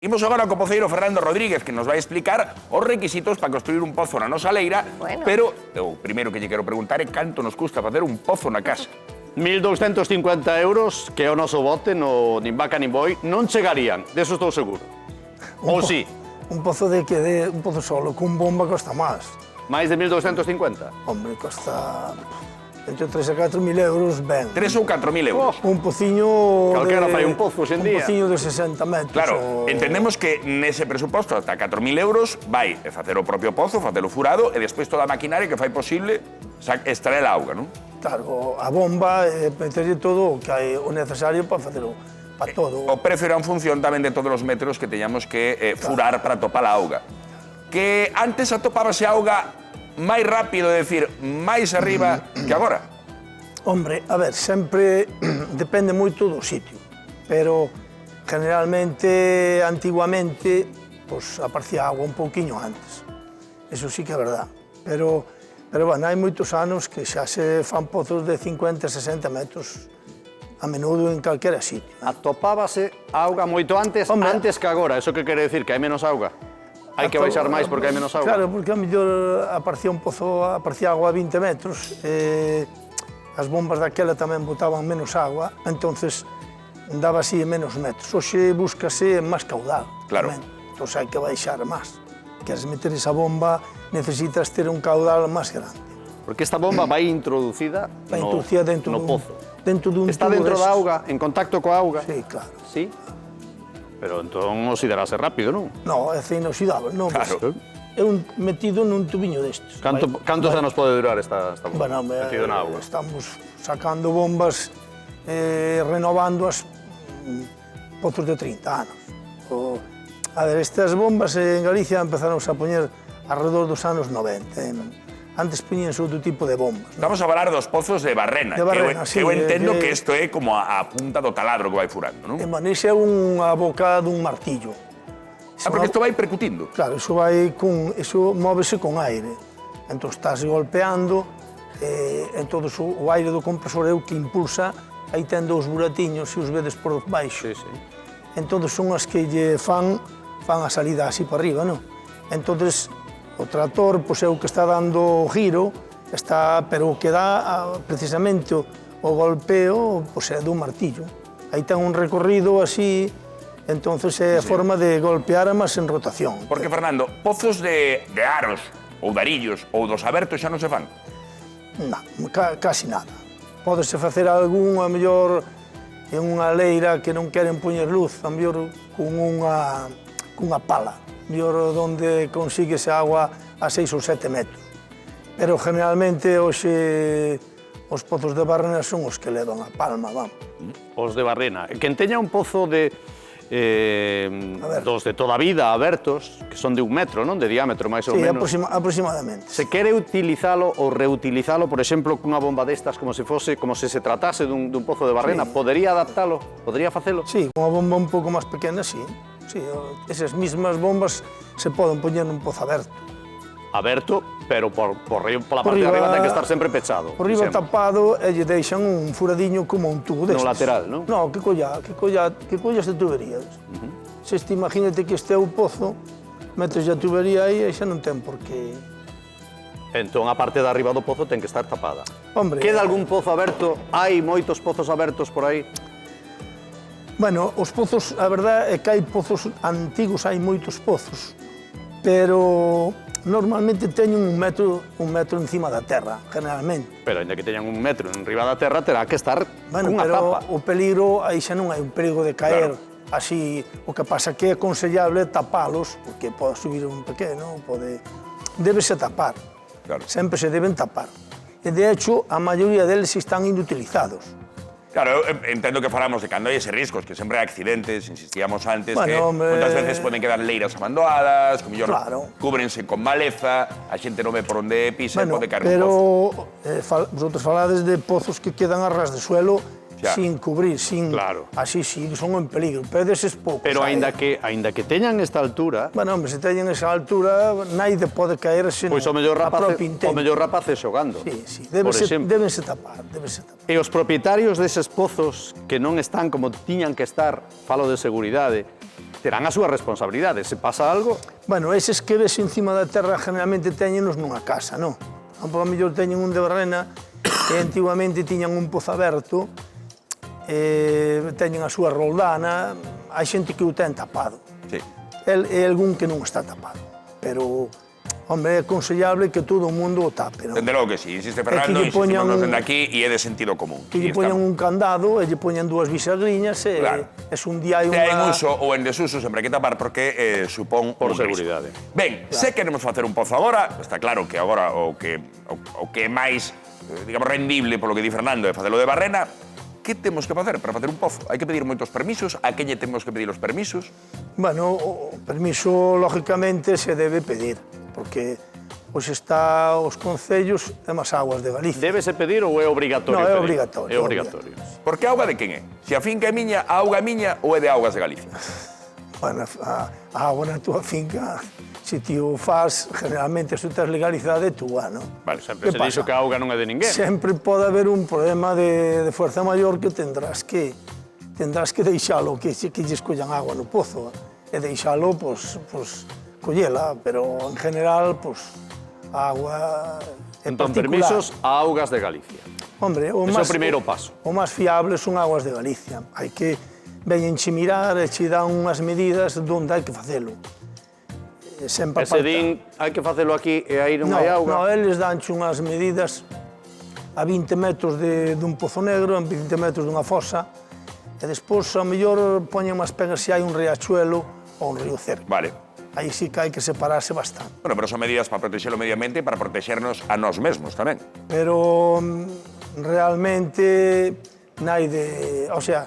Imos agora co poceiro Fernando Rodríguez, que nos vai explicar os requisitos para construir un pozo na nosa leira, pero o primeiro que lle quero preguntar é canto nos custa facer un pozo na casa. 1.250 euros, que é o noso bote, no nin vaca nin boi, non chegarían, deso estou seguro. Ou si? Un pozo un pozo solo, con bomba costa máis. Máis de 1.250? Hombre, costa entre 3 a 4.000 euros, ben. 3 ou 4.000 euros. Un pociño Calquera fai un pozo hoxe en día. Un pociño de 60 metros. Claro, entendemos que nese presuposto ata 4.000 euros vai facer o propio pozo, facelo furado e despois toda a maquinaria que fai posible extraer a auga, non? Claro, a bomba, meterlle todo o que hai o necesario para facelo, para todo. O precio era en función tamén de todos os metros que teñamos que furar para topar a auga. Que antes atopábase a auga máis rápido, é dicir, máis arriba que agora. Hombre, a ver, sempre depende moito do sitio, pero generalmente, antiguamente, pues, aparecía agua un pouquiño antes. Eso sí que é verdad. Pero bueno, hai moitos anos que xa se fan pozos de 50, 60 metros a menudo en calquera sitio. Atopábase auga moito antes, Hombre, antes que agora. Eso que quere decir? Que hai menos auga? Hai que baixar máis porque hai menos auga? Claro, porque a mellor aparecía un pozo, aparecía agua a 20 metros, as bombas daquela tamén botaban menos agua, entonces daba así menos metros. Hoxe búscase máis caudal. Claro. Entón hai que baixar máis. Queres meter esa bomba, necesitas ter un caudal máis grande. Porque esta bomba vai introducida dentro no pozo. Dentro dun Está tubo dentro deses. da auga, en contacto coa auga? Sí, claro. Sí? Pero entón oxidarase rápido, non? No, é inoxidable, non. Claro. É metido nun tubiño destes. Cantos anos pode durar esta bomba? Bueno, metido na auga? Estamos sacando bombas, renovándoas pozos de 30 anos. A ver, estas bombas en Galicia empezaron a poñer alrededor dos anos 90. Antes poñíanse outro tipo de bombas. Estamos a falar dos pozos de Barrena. De Barrena, que eu entendo que que isto é como a punta do taladro que vai furando, non? Ese é unha boca dun martillo. Porque isto vai percutindo. Claro, iso móvese con aire. Entón estás golpeando, entón o aire do compresor é o que impulsa, aí ten dous buratiños, se os vedes por baixo. Sí, sí. Entón son as que lle fan a salida así para arriba, non? Entón o tractor é o que está dando o giro, pero o que dá precisamente o golpeo é dun martillo. Aí ten un recorrido así, entón é a forma de golpear máis en rotación. Porque, Fernando, pozos de aros ou de arillos ou dos abertos xa non se fan? Non, casi nada. Pódese facer algún, a mellor, en unha leira que non queren poñer luz, a mellor cunha pala, a mellor onde consíguese agua a 6 ou 7 metros. Pero generalmente hoxe os pozos de Barrena son os que levan a palma, vamos. Os de Barrena. Quen teña un pozo dos de toda a vida abertos, que son de 1 metro, non? De diámetro, máis ou menos. Sí, aproximadamente. Se quere utilizalo ou reutilizalo, por exemplo, cunha bomba destas, como se se tratase dun pozo de Barrena, podería adaptalo? Podería facelo? Sí, unha bomba un pouco máis pequena, sí. Sí, esas mismas bombas se poden poñer nun pozo aberto. Aberto, pero pola parte de arriba ten que estar sempre pechado. Por riba tapado e lle deixan un furadinho como un tubo destes. No lateral, non? No, que collas de tuberías. Se imagínate que este é o pozo, metes a tubería aí e xa non ten por que... Entón, a parte de arriba do pozo ten que estar tapada. Hombre... Queda algún pozo aberto? Hai moitos pozos abertos por aí? Bueno, os pozos, a verdade é que hai pozos antigos, hai moitos pozos, pero normalmente teñen un metro encima da terra, generalmente. Pero, ainda que teñan 1 metro en riba da terra, terá que estar cunha pero tapa. o peligro, aí xa non hai un perigo de caer así. O que pasa que é aconsellable tapalos, porque pode subir un pequeno, débese tapar. Sempre se deben tapar. E, de hecho, a maioría deles están inutilizados. Claro, eu entendo que falamos de cando hai ese riscos, que sempre hai accidentes, insistíamos antes, que Bueno, moitas veces poden quedar leiras abandonadas, que mellor Claro. cúbrense con maleza, a xente non ve por onde pisa e pode caer un pero pozo. vosotros falades de pozos que quedan a ras de suelo Xa. sin cubrir, Claro. así sí, son en peligro, pero deses poucos. Pero hai. aínda que teñan esta altura, Bueno, hombre, se teñen esa altura, naide pode caer senón pois o mellor a propio intento. rapace xogando. Sí, Por exemplo. débense tapar. E os propietarios deses pozos que non están como tiñan que estar, falo de seguridade, terán as súas responsabilidades. Se pasa algo, Bueno, eses que ves encima da terra generalmente teñenos nunha casa, non? A mellor teñen un de barrena que antigamente tiñan un pozo aberto, teñen a súa roldana, hai xente que o ten tapado. Sí. É algún que non está tapado, pero, hombre, é aconsellable que todo o mundo o tape, non? Dende logo que sí, insiste que Fernando, lle poñan insistimos un- dende aquí e é de sentido común. Que lle E poñan estamos- un candado e lle poñan dúas bisagriñas e Claro. es un día hai Sea en unha... uso ou en desuso, sempre hai que tapar porque supón por un risco. seguridade. Ben, se queremos facer un pozo agora, está claro que agora o que é máis, digamos, rendible polo que di Fernando é facelo de barrena. Que temos que facer para facer un pozo? Hai que pedir moitos permisos? A quen lle temos que pedir os permisos? Bueno, o permiso, lógicamente, se debe pedir, porque pois está os concellos e as aguas de Galicia. Débese pedir ou é obrigatorio? No, é pedir? obrigatorio, É é obrigatorio. Porque a auga de quen é? Se a finca é miña, a auga é miña ou é de Augas de Galicia? Bueno, a agua na túa finca, se ti o faz, generalmente se estás legalizada é túa, non? Vale, sempre Que se dixo pasa? que a auga non é de ninguén. Sempre pode haber un problema de fuerza maior que tendrás que deixalo, que lle escollan agua no pozo, e deixalo, pois collela, pero en general, pois, a agua é Entón, particular. permisos a Augas de Galicia. Hombre, Ese é o primeiro paso. O máis fiable son aguas de Galicia. Hai que veñenche mirar e che dan unhas medidas onde hai que facelo. Sempre Ese din, hai que facelo aquí e aí non hai auga. No, eles danche unhas medidas a 20 metros dun pozo negro, a 20 metros dunha fosa, e despois, ao mellor, poñen unhas pegas se hai un riachuelo ou un río cerca. Vale. Aí sí que hai que separarse bastante. Bueno, pero son medidas para proteger o medio ambiente e para protegernos a nós mesmos tamén. Pero realmente naide, o sea,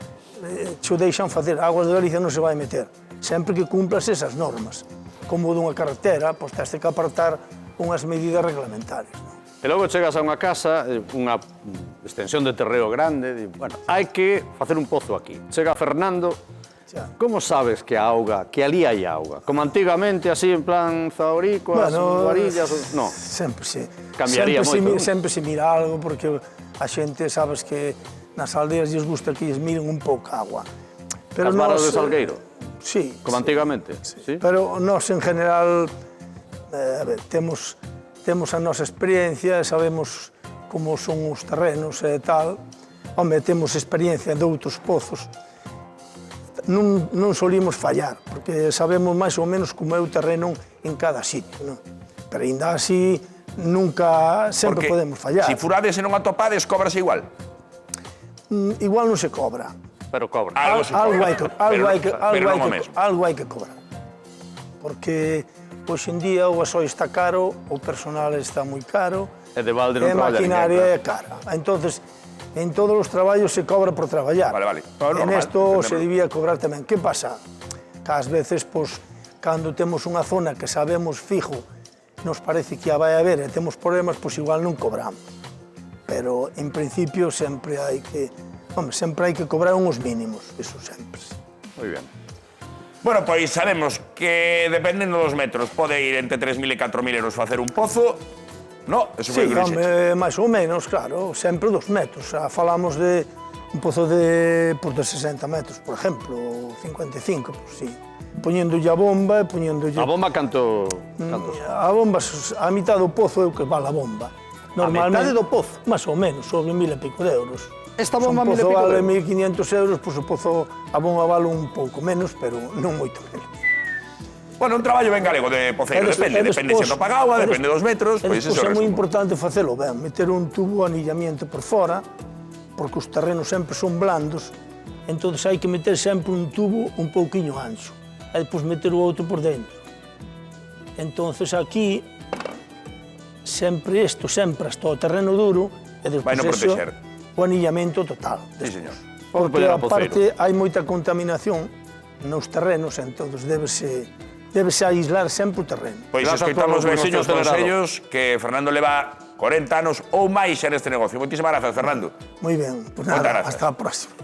che o deixan facer, Aguas de Galicia non se vai meter, sempre que cumplas esas normas. Como dunha carretera, pois tens que apartar unhas medidas reglamentarias. Non? E logo chegas a unha casa, unha extensión de terreo grande, e, bueno, hai que facer un pozo aquí. Chega Fernando, Xa. como sabes que a auga, que ali hai auga? Como antigamente, así en plan zaorico, as varillas, no. Sempre se... Cambiaría moito. Sempre se mira algo, porque a xente, sabes que nas aldeas lles gusta que lles miren un pouco a agua. As varas de Salgueiro, Sí. como antigamente, sí? Pero nós, en general, a ver, temos a nosa experiencia, sabemos como son os terrenos e tal. Home, temos experiencia de outros pozos. Non solimos fallar, porque sabemos máis ou menos como é o terreno en cada sitio, non? Pero ainda así, nunca, sempre Porque podemos fallar. se furades e non atopades, cóbrase igual. Igual non se cobra. Pero cobra. Algo se Algo cobra, hai que, pero non o mesmo. algo hai que cobrar. Porque hoxe en día o gasoil está caro, o personal está moi caro, E de balde non e a traballa maquinaria ninguén, é cara. Entonces, en todos os traballos se cobra por traballar. Vale, vale. En Normal, esto se entendemos. debía cobrar tamén. Que pasa? Que ás veces, pois, cando temos unha zona que sabemos fijo, nos parece que a vai haber e temos problemas, pois igual non cobramos. Pero, en principio, sempre hai que cobrar uns mínimos, eso sempre. Moi ben. Bueno, pois sabemos que dependendo dos metros pode ir entre 3.000 e 4.000 euros facer un pozo. No, eso foi Sí, o que dixeches. máis ou menos, claro, sempre 2 metros. Falamos de un pozo de 60 metros, por exemplo, ou 55, pues, sí. Poñéndolle a bomba e poñéndolle... A bomba canto... A bomba, a mitad do pozo é o que vale a bomba. metade do pozo? Máis ou menos, sobre 1.000 e pico de euros. Esta bomba, 1.000 e Se un pico pozo de vale euros? 1.500 euros, pois o pozo, a bomba vale un pouco menos, pero non moito menos. Bueno, un traballo ben galego de poceiro, depende se atopa agua, depende dos metros, pois ese é o É moi resumo. importante facelo ben, meter un tubo de anillamiento por fora, porque os terrenos sempre son blandos, entón hai que meter sempre un tubo un pouquiño ancho, e depois meter o outro por dentro. Entón aquí, sempre hasta o terreno duro, e despois Vai non proteger. o anillamento total. Sí, señor. Vamos Porque, poñer a aparte, hai moita contaminación nos terrenos, entón débese aislar sempre o terreno. Pois Grazas escoitamos polo ben os consello teus acelerado. consellos que Fernando leva 40 anos ou máis xa neste negocio. Moitísimas grazas, Fernando. Moi ben, pues Moitas nada, grazas. hasta a próxima.